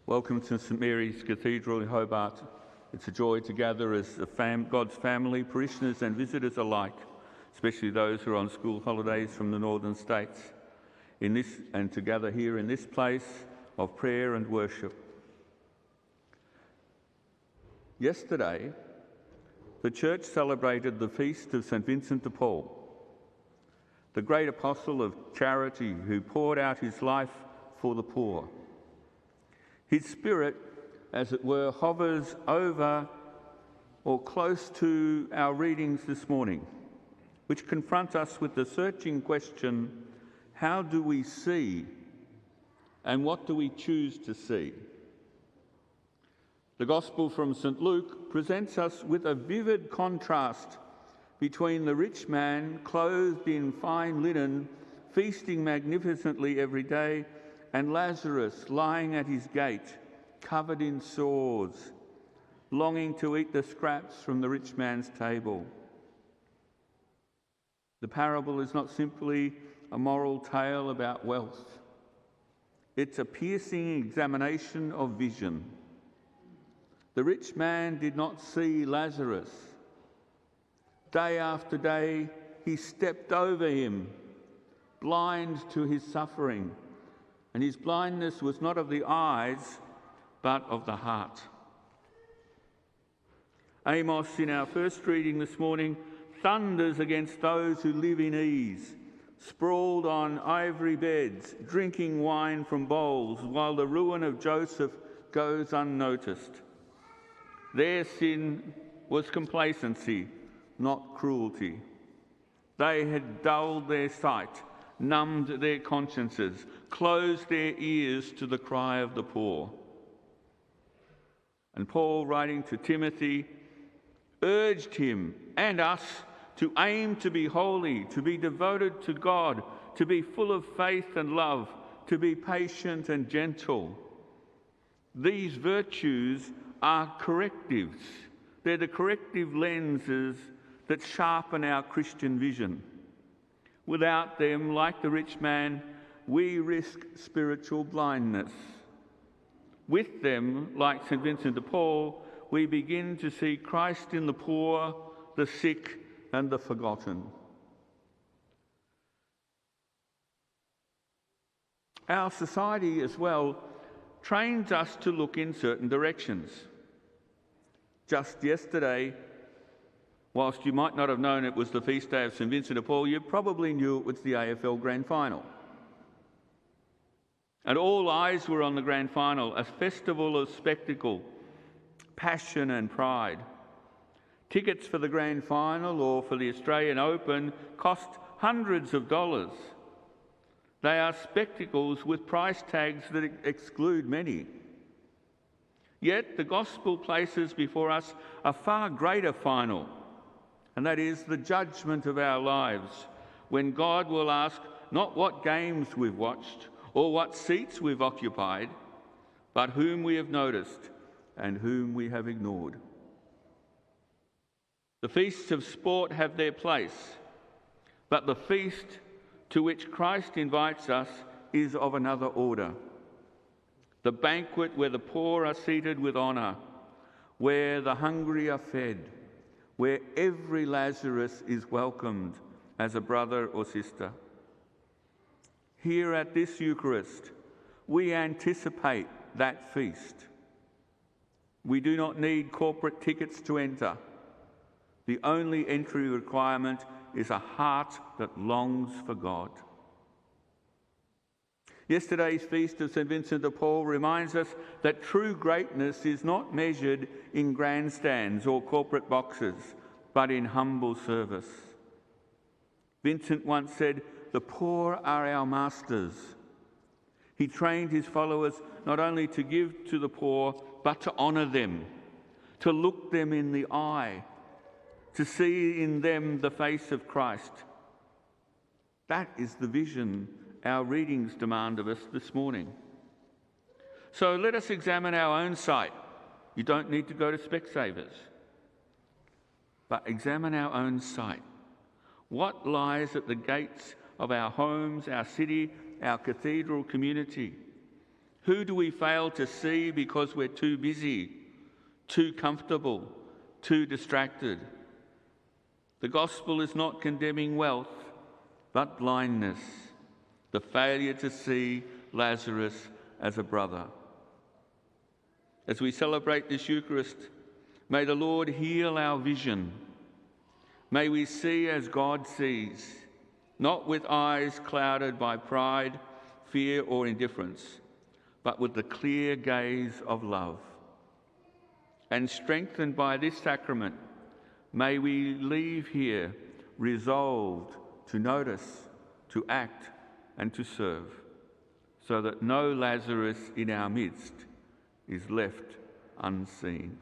Welcome to St Mary's Cathedral in Hobart. It's a joy to gather as God's family, parishioners and visitors alike, especially those who are on school holidays from the northern states, to gather here in this place of prayer and worship. Yesterday, the Church celebrated the feast of St Vincent de Paul, the great apostle of charity who poured out his life for the poor. His spirit, as it were, hovers over or close to our readings this morning, which confront us with the searching question, how do we see and what do we choose to see? The Gospel from St Luke presents us with a vivid contrast between the rich man clothed in fine linen, feasting magnificently every day, and Lazarus lying at his gate, covered in sores, longing to eat the scraps from the rich man's table. The parable is not simply a moral tale about wealth. It's a piercing examination of vision. The rich man did not see Lazarus. Day after day, he stepped over him, blind to his suffering. And his blindness was not of the eyes, but of the heart. Amos, in our first reading this morning, thunders against those who live in ease, sprawled on ivory beds, drinking wine from bowls, while the ruin of Joseph goes unnoticed. Their sin was complacency, not cruelty. They had dulled their sight, numbed their consciences, closed their ears to the cry of the poor. And Paul, writing to Timothy, urged him and us to aim to be holy, to be devoted to God, to be full of faith and love, to be patient and gentle. These virtues are correctives. They're the corrective lenses that sharpen our Christian vision. Without them, like the rich man, we risk spiritual blindness. With them, like St Vincent de Paul, we begin to see Christ in the poor, the sick, and the forgotten. Our society as well trains us to look in certain directions. Just yesterday, whilst you might not have known it was the feast day of St Vincent de Paul, you probably knew it was the AFL Grand Final. And all eyes were on the Grand Final, a festival of spectacle, passion and pride. Tickets for the Grand Final or for the Australian Open cost hundreds of dollars. They are spectacles with price tags that exclude many. Yet the Gospel places before us a far greater final, and that is the judgment of our lives, when God will ask not what games we've watched or what seats we've occupied, but whom we have noticed and whom we have ignored. The feasts of sport have their place, but the feast to which Christ invites us is of another order. The banquet where the poor are seated with honour, where the hungry are fed, where every Lazarus is welcomed as a brother or sister. Here at this Eucharist, we anticipate that feast. We do not need corporate tickets to enter. The only entry requirement is a heart that longs for God. Yesterday's feast of St Vincent de Paul reminds us that true greatness is not measured in grandstands or corporate boxes, but in humble service. Vincent once said, "The poor are our masters." He trained his followers not only to give to the poor, but to honour them, to look them in the eye, to see in them the face of Christ. That is the vision our readings demand of us this morning. So let us examine our own sight. You don't need to go to Specsavers, but examine our own sight. What lies at the gates of our homes, our city, our cathedral community? Who do we fail to see because we're too busy, too comfortable, too distracted? The gospel is not condemning wealth, but blindness, the failure to see Lazarus as a brother. As we celebrate this Eucharist, may the Lord heal our vision. May we see as God sees, not with eyes clouded by pride, fear, or indifference, but with the clear gaze of love. And strengthened by this sacrament, may we leave here resolved to notice, to act, and to serve, so that no Lazarus in our midst is left unseen.